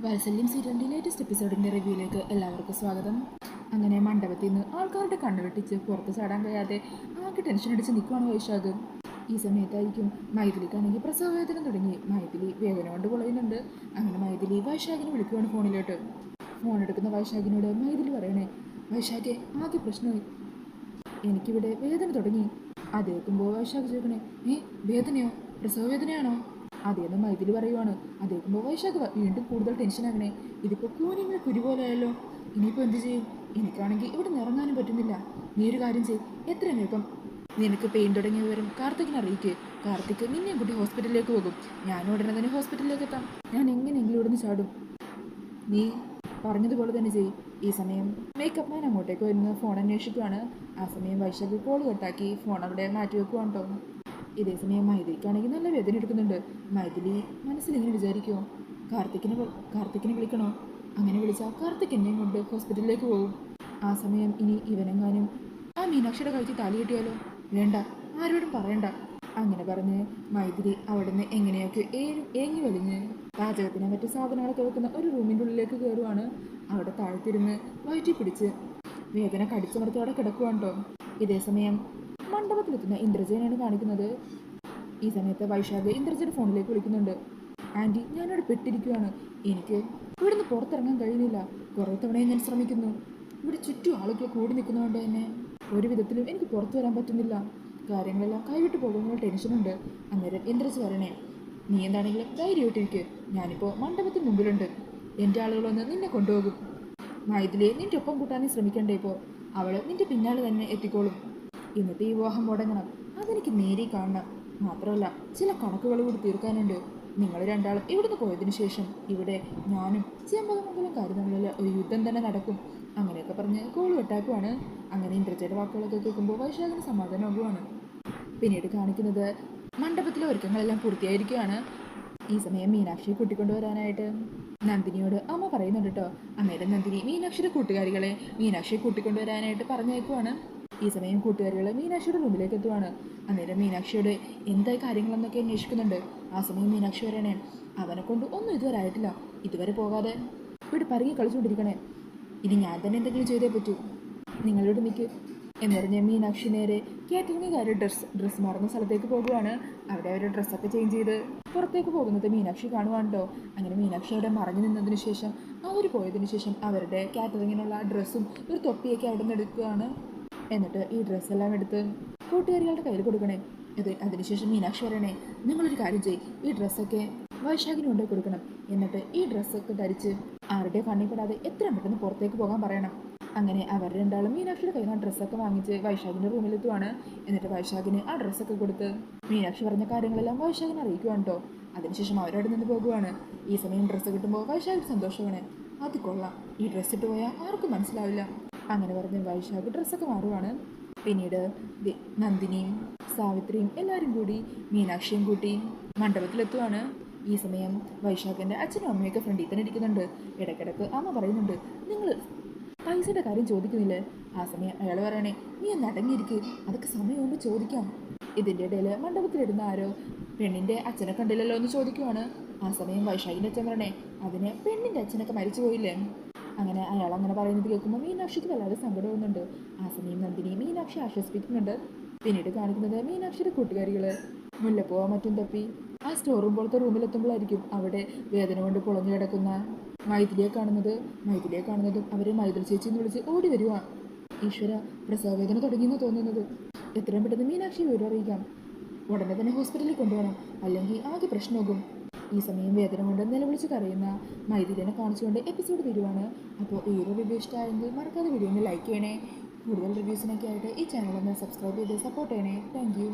വാത്സല്യം സീരിയലിൻ്റെ ലേറ്റസ്റ്റ് എപ്പിസോഡിൻ്റെ റിവ്യൂയിലേക്ക് എല്ലാവർക്കും സ്വാഗതം. അങ്ങനെ മണ്ഡപത്തിൽ നിന്ന് ആൾക്കാരുടെ കണ്ണുവെട്ടിച്ച് പുറത്ത് ചാടാൻ കഴിയാതെ ആകെ ടെൻഷൻ അടിച്ച് നിൽക്കുവാണ് വൈശാഖ്. ഈ സമയത്തായിരിക്കും മൈഥിലിക്കാണെങ്കിൽ പ്രസവവേദന തുടങ്ങി. മൈഥിലി വേദന കൊണ്ട് പൊളയുന്നുണ്ട്. അങ്ങനെ മൈഥിലി വൈശാഖിനെ വിളിക്കുവാണ് ഫോണിലോട്ട്. ഫോൺ എടുക്കുന്ന വൈശാഖിനോട് മൈഥിലി പറയണേ, വൈശാഖെ ആകെ പ്രശ്നമായി, എനിക്കിവിടെ വേദന തുടങ്ങി. അത് കേൾക്കുമ്പോൾ വൈശാഖ് ചോദിക്കണേ, വേദനയോ, പ്രസവവേദനയാണോ? അതേന്ന് മൈഥിലി പറയുവാണ്. അതേക്കുമ്പോൾ വൈശാഖ് വീണ്ടും കൂടുതൽ ടെൻഷനാകണേ. ഇതിപ്പോൾ കൂനിങ്ങളെ കുരുപോലെയായല്ലോ, ഇനിയിപ്പോൾ എന്ത് ചെയ്യും? എനിക്കാണെങ്കിൽ ഇവിടെ നിറങ്ങാനും പറ്റുന്നില്ല. നീ ഒരു കാര്യം ചെയ്യും, എത്രയും വേഗം നിനക്ക് പെയിൻ തുടങ്ങിയ വിവരം കാർത്തിക്കിനെ അറിയിക്കുക. കാർത്തിക് നിന്നെയും കൂട്ടി ഹോസ്പിറ്റലിലേക്ക് പോകും. ഞാൻ ഉടനെ തന്നെ ഹോസ്പിറ്റലിലേക്ക് എത്താം. ഞാൻ എങ്ങനെയെങ്കിലും ഇവിടുന്ന് ചാടും. നീ പറഞ്ഞതുപോലെ തന്നെ ചെയ്യും. ഈ സമയം മേക്കപ്പ് മാൻ അങ്ങോട്ടേക്ക് വരുന്ന ഫോൺ അന്വേഷിക്കുകയാണ്. ആ സമയം വൈശാഖ് കോൾ കട്ടാക്കി ഫോൺ അവിടെ മാറ്റി വെക്കുവാണ് കേട്ടോ. ഇതേ സമയം മൈഥിലിക്കാണെങ്കിൽ നല്ല വേദന എടുക്കുന്നുണ്ട്. മൈഥിലി മനസ്സിലിങ്ങനെ വിചാരിക്കുമോ, കാർത്തിക്കിനെ വിളിക്കണോ? അങ്ങനെ വിളിച്ചാൽ കാർത്തിക് എന്നെയും കൊണ്ട് ഹോസ്പിറ്റലിലേക്ക് പോകും. ആ സമയം ഇനി ഇവനെങ്ങാനും ആ മീനാക്ഷിയുടെ കഴുത്തിൽ താലി കെട്ടിയാലോ? വേണ്ട, ആരോടും പറയണ്ട. അങ്ങനെ പറഞ്ഞ് മൈഥിലി അവിടെ നിന്ന് എങ്ങനെയൊക്കെ ഏങ്ങി വലിഞ്ഞ് പാചകത്തിന് മറ്റു സാധനങ്ങളൊക്കെ വെക്കുന്ന ഒരു റൂമിൻ്റെ ഉള്ളിലേക്ക് കയറുവാണ്. അവിടെ താഴ്ത്തിരുന്ന് വയറ്റി പിടിച്ച് വേദന കടിച്ചമർത്തി അവിടെ കിടക്കുവാണ് കേട്ടോ. ഇതേ സമയം മണ്ഡപത്തിലെത്തുന്ന ഇന്ദ്രജയനാണ് കാണിക്കുന്നത്. ഈ സമയത്ത് വൈശാഖ് ഇന്ദ്രജയുടെ ഫോണിലേക്ക് വിളിക്കുന്നുണ്ട്. ആൻറ്റി, ഞാനിവിടെ പെട്ടിരിക്കുകയാണ്. എനിക്ക് ഇവിടുന്ന് പുറത്തിറങ്ങാൻ കഴിയുന്നില്ല. കുറേ തവണയും ഞാൻ ശ്രമിക്കുന്നു. ഇവിടെ ചുറ്റും ആളുകൾ കൂടി നിൽക്കുന്നതുകൊണ്ട് തന്നെ ഒരു വിധത്തിലും എനിക്ക് പുറത്തു വരാൻ പറ്റുന്നില്ല. കാര്യങ്ങളെല്ലാം കൈവിട്ട് പോകുന്ന ടെൻഷനുണ്ട്. അന്നേരം ഇന്ദ്രജ വരണേ, നീ എന്താണെങ്കിലും ധൈര്യമായിട്ടിരിക്കുക. ഞാനിപ്പോൾ മണ്ഡപത്തിന് മുമ്പിലുണ്ട്. എൻ്റെ ആളുകൾ വന്ന് നിന്നെ കൊണ്ടുപോകും. മൈഥിലിയെ നിൻ്റെ ഒപ്പം കൂട്ടാനും ശ്രമിക്കണ്ടേ? ഇപ്പോൾ അവൾ നിൻ്റെ പിന്നാലെ തന്നെ എത്തിക്കോളും. ഇന്നത്തെ ഈ വിവാഹം മുടങ്ങണം, അതെനിക്ക് നേരി കാണണം. മാത്രമല്ല ചില കണക്കുകൾ കൂടി തീർക്കാനുണ്ട്. നിങ്ങൾ രണ്ടാളും ഇവിടുന്ന് പോയതിനു ശേഷം ഇവിടെ ഞാനും ചെമ്പകമംഗലം തമ്മിലുള്ള ഒരു യുദ്ധം തന്നെ നടക്കും. അങ്ങനെയൊക്കെ പറഞ്ഞ് കോൾ വെട്ടാക്കുവാണ്. അങ്ങനെ ഇന്ദ്രജയുടെ വാക്കുകളൊക്കെ കേൾക്കുമ്പോൾ വൈശാഖിന് സമാധാനമാകുവാണ്. പിന്നീട് കാണിക്കുന്നത് മണ്ഡപത്തിലെ ഒരുക്കങ്ങളെല്ലാം പൂർത്തിയായിരിക്കുകയാണ്. ഈ സമയം മീനാക്ഷിയെ കൂട്ടിക്കൊണ്ടുവരാനായിട്ട് നന്ദിനിയോട് അമ്മ പറയുന്നുണ്ട് കേട്ടോ. അന്നേരം നന്ദിനി മീനാക്ഷിയുടെ കൂട്ടുകാരികളെ മീനാക്ഷിയെ കൂട്ടിക്കൊണ്ടുവരാനായിട്ട് പറഞ്ഞേക്കുവാണ്. ഈ സമയം കൂട്ടുകാരികൾ മീനാക്ഷിയുടെ റൂമിലേക്ക് എത്തുവാണ്. അന്നേരം മീനാക്ഷിയോട് എന്തായി കാര്യങ്ങളെന്നൊക്കെ അന്വേഷിക്കുന്നുണ്ട്. ആ സമയം മീനാക്ഷി പറയണേ, അവനെ കൊണ്ട് ഒന്നും ഇതുവരെ ആയിട്ടില്ല. ഇതുവരെ പോകാതെ ഇവിടെ പരങ്ങി കളിച്ചുകൊണ്ടിരിക്കണേ. ഇനി ഞാൻ തന്നെ എന്തെങ്കിലും ചെയ്തേ പറ്റൂ. നിങ്ങളോട് നിൽക്ക് എന്ന് പറഞ്ഞ് മീനാക്ഷി നേരെ കാറ്ററിംഗുകാർ ഡ്രസ്സ് മാറുന്ന സ്ഥലത്തേക്ക് പോകുവാണ്. അവിടെ അവർ ഡ്രസ്സൊക്കെ ചേഞ്ച് ചെയ്ത് പുറത്തേക്ക് പോകുന്നത് മീനാക്ഷി കാണുവാണ്ടോ. അങ്ങനെ മീനാക്ഷി അവിടെ മറഞ്ഞു നിന്നതിന് ശേഷം അവർ പോയതിനു ശേഷം അവരുടെ കാറ്ററിങ്ങിനുള്ള ഡ്രസ്സും ഒരു തൊപ്പിയൊക്കെ അവിടെ നിന്ന് എടുക്കുകയാണ്. എന്നിട്ട് ഈ ഡ്രസ്സെല്ലാം എടുത്ത് കൂട്ടുകാരികളുടെ കയ്യിൽ കൊടുക്കണേ. അതിനുശേഷം മീനാക്ഷി പറയണേ, നിങ്ങളൊരു കാര്യം ചെയ്യും, ഈ ഡ്രസ്സൊക്കെ വൈശാഖിന് കൊണ്ടുപോയി കൊടുക്കണം. എന്നിട്ട് ഈ ഡ്രസ്സൊക്കെ ധരിച്ച് ആരുടെ കണ്ണിൽ പെടാതെ എത്രയും പെട്ടെന്ന് പുറത്തേക്ക് പോകാൻ പറയണം. അങ്ങനെ അവർ രണ്ടാളും മീനാക്ഷിയുടെ കയ്യിൽ നിന്ന് ഡ്രസ്സൊക്കെ വാങ്ങിച്ച് വൈശാഖിൻ്റെ റൂമിലെത്തുവാണ്. എന്നിട്ട് വൈശാഖിന് ആ ഡ്രസ്സൊക്കെ കൊടുത്ത് മീനാക്ഷി പറഞ്ഞ കാര്യങ്ങളെല്ലാം വൈശാഖിനെ അറിയിക്കുവാണ് കേട്ടോ. അതിനുശേഷം അവരവിടെ നിന്ന് പോകുവാണ്. ഈ സമയം ഡ്രസ്സ് കിട്ടുമ്പോൾ വൈശാഖിന് സന്തോഷമാണ്. അത് കൊള്ളാം, ഈ ഡ്രസ്സ് ഇട്ട് പോയാൽ ആർക്കും മനസ്സിലാവില്ല. അങ്ങനെ പറഞ്ഞ് വൈശാഖ് ഡ്രസ്സൊക്കെ മാറുവാണ്. പിന്നീട് നന്ദിനിയും സാവിത്രിയും എല്ലാവരും കൂടി മീനാക്ഷിയും കൂട്ടി മണ്ഡപത്തിലെത്തുവാണ്. ഈ സമയം വൈശാഖിൻ്റെ അച്ഛനും അമ്മയൊക്കെ ഫ്രണ്ടിൽ തന്നെ ഇരിക്കുന്നുണ്ട്. ഇടയ്ക്കിടയ്ക്ക് അമ്മ പറയുന്നുണ്ട്, നിങ്ങൾ പൈസയുടെ കാര്യം ചോദിക്കുന്നില്ലേ? ആ സമയം അയാൾ പറയണേ, നീ ഒന്ന് അടങ്ങിയിരിക്കുക, അതൊക്കെ സമയമുണ്ട് ചോദിക്കാം. ഇതിൻ്റെ ഇടയിൽ മണ്ഡപത്തിലിടുന്ന ആരോ പെണ്ണിൻ്റെ അച്ഛനെ കണ്ടില്ലല്ലോ എന്ന് ചോദിക്കുവാണ്. ആ സമയം വൈശാഖിൻ്റെ അച്ഛൻ പറയണേ, അതിന് പെണ്ണിൻ്റെ അച്ഛനൊക്കെ മരിച്ചു പോയില്ലേ? അങ്ങനെ അയാൾ അങ്ങനെ പറയുന്നത് കേൾക്കുമ്പോൾ മീനാക്ഷിക്ക് വല്ലാതെ സങ്കടമാകുന്നുണ്ട്. ആ സമയം നന്ദിനി മീനാക്ഷി ആശ്വസിപ്പിക്കുന്നുണ്ട്. പിന്നീട് കാണിക്കുന്നത് മീനാക്ഷിയുടെ കൂട്ടുകാരികൾ മുല്ലപ്പൂവോ മറ്റും തപ്പി ആ സ്റ്റോർ റൂം പോലത്തെ റൂമിലെത്തുമ്പോഴായിരിക്കും അവിടെ വേദന കൊണ്ട് പൊളഞ്ഞു കിടക്കുന്ന മൈഥിലിയെ കാണുന്നതും അവർ മൈഥിലി ചേച്ചി എന്ന് വിളിച്ച് ഓടി വരുക. ഈശ്വര, പ്രസവവേദന തുടങ്ങിയെന്ന് തോന്നുന്നത്. എത്രയും പെട്ടെന്ന് മീനാക്ഷി വിവരം അറിയിക്കാം. ഉടനെ തന്നെ ഹോസ്പിറ്റലിൽ കൊണ്ടുപോകണം, അല്ലെങ്കിൽ ആകെ പ്രശ്നമാകും. ഈ സമയം വേദന കൊണ്ട് നിലവിളിച്ച് കരയുന്ന മൈഥിലിനെ കാണിച്ചുകൊണ്ട് എപ്പിസോഡ് തീരുവാണ്. അപ്പോൾ ഈ ഒരു റിവ്യൂ ഇഷ്ടമായെങ്കിൽ മറക്കാതെ വീഡിയോ ഒന്ന് ലൈക്ക് ചെയ്യണേ. കൂടുതൽ റിവ്യൂസിനൊക്കെ ആയിട്ട് ഈ ചാനൽ ഒന്ന് സബ്സ്ക്രൈബ് ചെയ്ത് സപ്പോർട്ട് ചെയ്യണേ. Thank you.